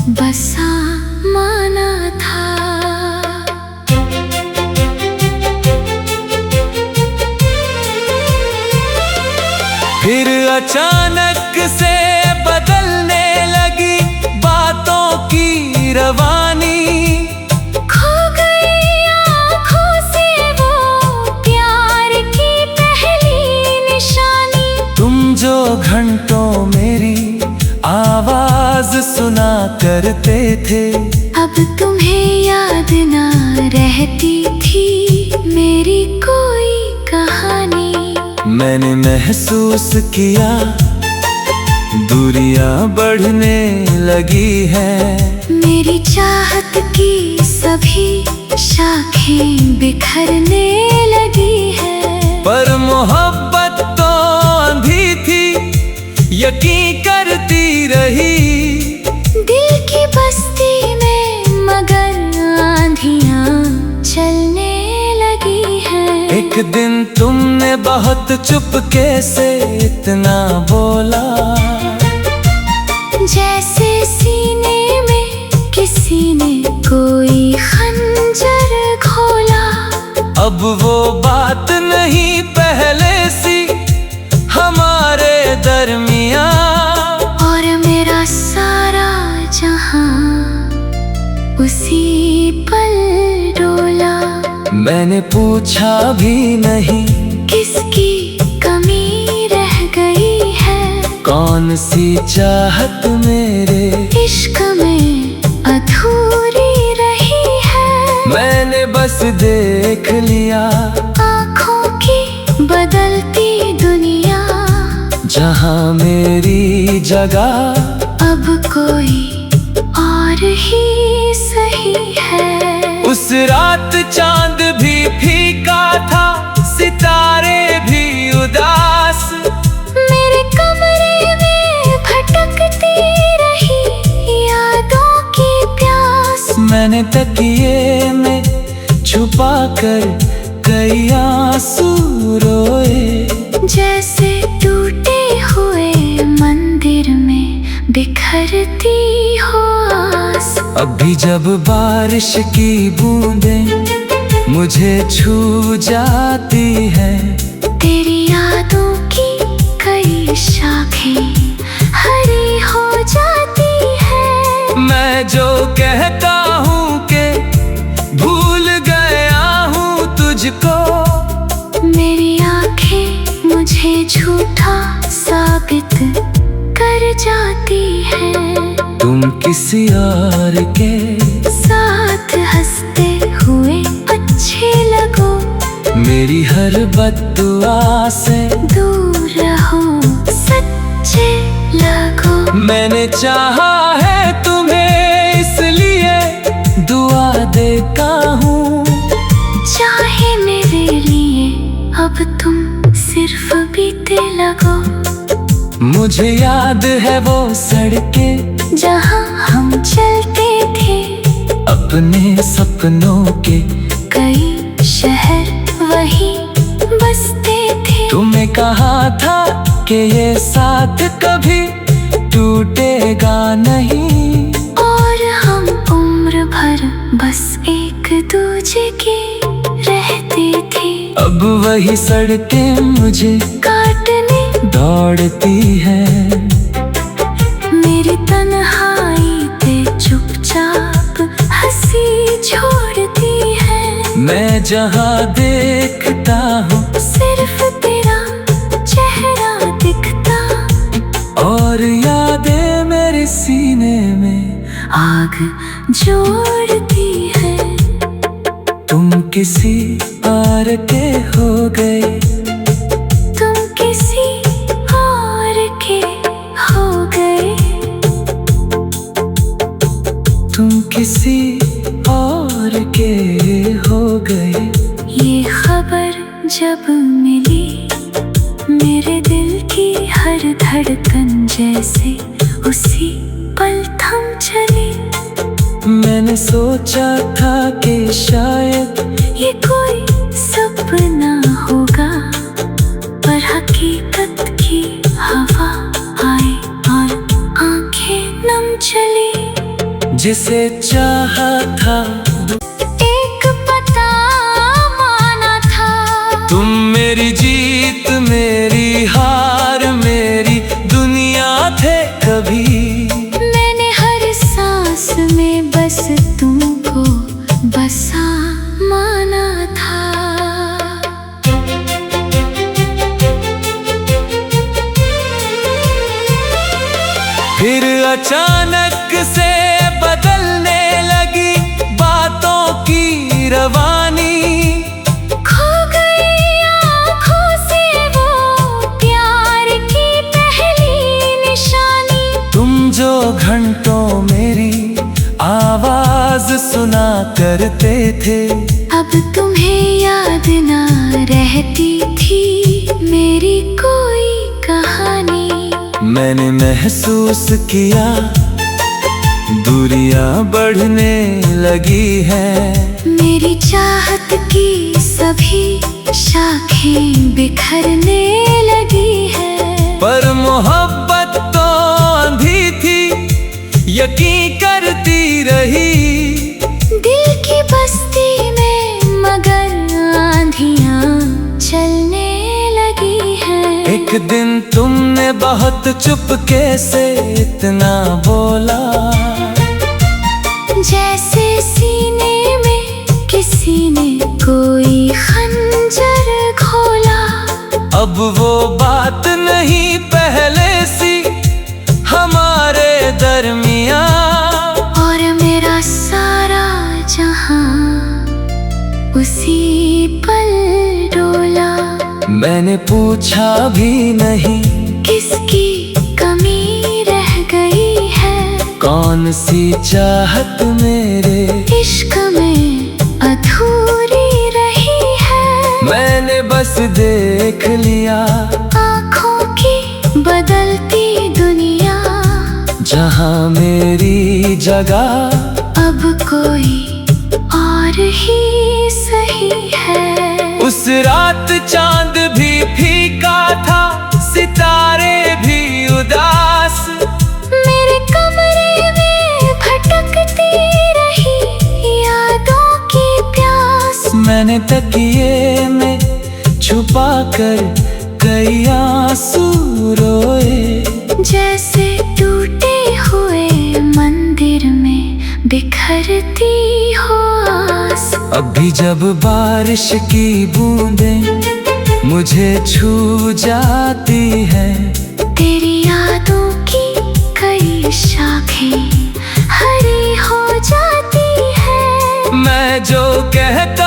बसा माना था। फिर अचानक से बदलने लगी बातों की रवानी। खो गई आँखों से वो प्यार की पहली निशानी। तुम जो घंटों मेरी आवाज सुना करते थे, अब तुम्हें याद ना रहती थी मेरी कोई कहानी। मैंने महसूस किया दूरियां बढ़ने लगी है। मेरी चाहत की सभी शाखें बिखरने लगी है। पर मोहब्बत तो अंधी थी, यकीन करती रही। दिल की बस्ती में मगर आंधियां चलने लगी है। एक दिन तुमने बहुत चुपके से इतना बोला, जैसे सीने में किसी ने कोई खंजर खोला। अब वो बात नहीं पहले सी हमारे दरमियां। और मेरा सारा जहां उसी पल डोला। मैंने पूछा भी नहीं किसकी कमी रह गई है। कौन सी चाहत मेरे इश्क में अधूरी रही है। मैंने बस देख लिया आँखों की बदलती दुनिया, जहां मेरी जगह अब कोई और ही सही है। उस रात चांद भी फीका था, सितारे भी उदास। मेरे कमरे में भटकती रही यादों की प्यास। मैंने तकिए में छुपा कर कई आंसू रोए। जैसे टूटे हुए मंदिर में बिखरती हो आस। अभी जब बारिश की बूंदें मुझे छू जाती है, तेरी यादों की कई शाखें हरी हो जाती है। मैं जो कहता हूँ कि भूल गया हूँ तुझको, मेरी आंखें मुझे झूठा साबित कर जाती है। तुम किसी और के साथ हंसते हुए अच्छे लगो। मेरी हर बद्दुआ से दूर रहो, सच्चे लगो। मैंने चाहा है तुम्हें इसलिए दुआ देता हूँ। चाहे मेरे लिए अब तुम सिर्फ बीते लगो। मुझे याद है वो सड़कें जहाँ हम चलते थे, अपने सपनों के कई शहर वहीं बसते थे। तुम्हें कहा था कि ये साथ कभी टूटेगा नहीं। और हम उम्र भर बस एक दूजे के रहते थे। अब वही सड़कें मुझे काटने दौड़ती है। मेरी तन्हाई पे चुपचाप हंसी छोड़ती है। मैं जहाँ देखता हूँ सिर्फ तेरा चेहरा दिखता। और यादें मेरे सीने में आग जोड़ती है। तुम किसी और के हो गए, तुम किसी और के हो गए। तुम किसी और के हो गए। ये खबर जब मिली, मेरे दिल की हर धड़कन जैसे उसी पल थम चली। मैंने सोचा था कि शायद ये कोई सपना होगा, पर हकीकत की हवा आए और आंखें नम चली। जिसे चाहा था, एक पता माना था। तुम मेरी जीत मेरी हार मेरी दुनिया थे कभी। मैंने हर सांस में बस तुमको बसा माना था। फिर अचानक से बदलने लगी बातों की रवानी। खो गई आँखों से वो प्यार की पहली निशानी। तुम जो घंटों मेरी आवाज सुना करते थे, अब तुम्हें याद ना रहती थी मेरी कोई कहानी। मैंने महसूस किया दूरियां बढ़ने लगी हैं। मेरी चाहत की सभी शाखें बिखरने लगी है। पर मोहब्बत तो अंधी थी, यकीन करती रही। दिल की बस्ती में मगर आंधियां चलने लगी हैं। एक दिन तुमने बहुत चुपके से इतना बोला, जैसे सीने में किसी ने कोई खंजर खोला। अब वो बात नहीं पहले सी हमारे दरमियां। और मेरा सारा जहां उसी पल डोला। मैंने पूछा भी नहीं किसकी कमी रह गई है। कौन सी चाहत मेरे इश्क में अधूरी रही है। मैंने बस देख लिया आँखों की बदलती दुनिया, जहां मेरी जगह अब कोई और ही सही है। उस रात चांद भी फीका था, सितारे भी उदास। मेरे कमरे में भटकती रही यादों की प्यास। मैंने तकिए में छुपा कर कई आंसू रोए, जैसे टूटे हुए मंदिर में बिखरती हो आस। अभी जब बारिश की बूंदें मुझे छू जाती है, तेरी यादों की कई शाखें हरी हो जाती है। मैं जो कहता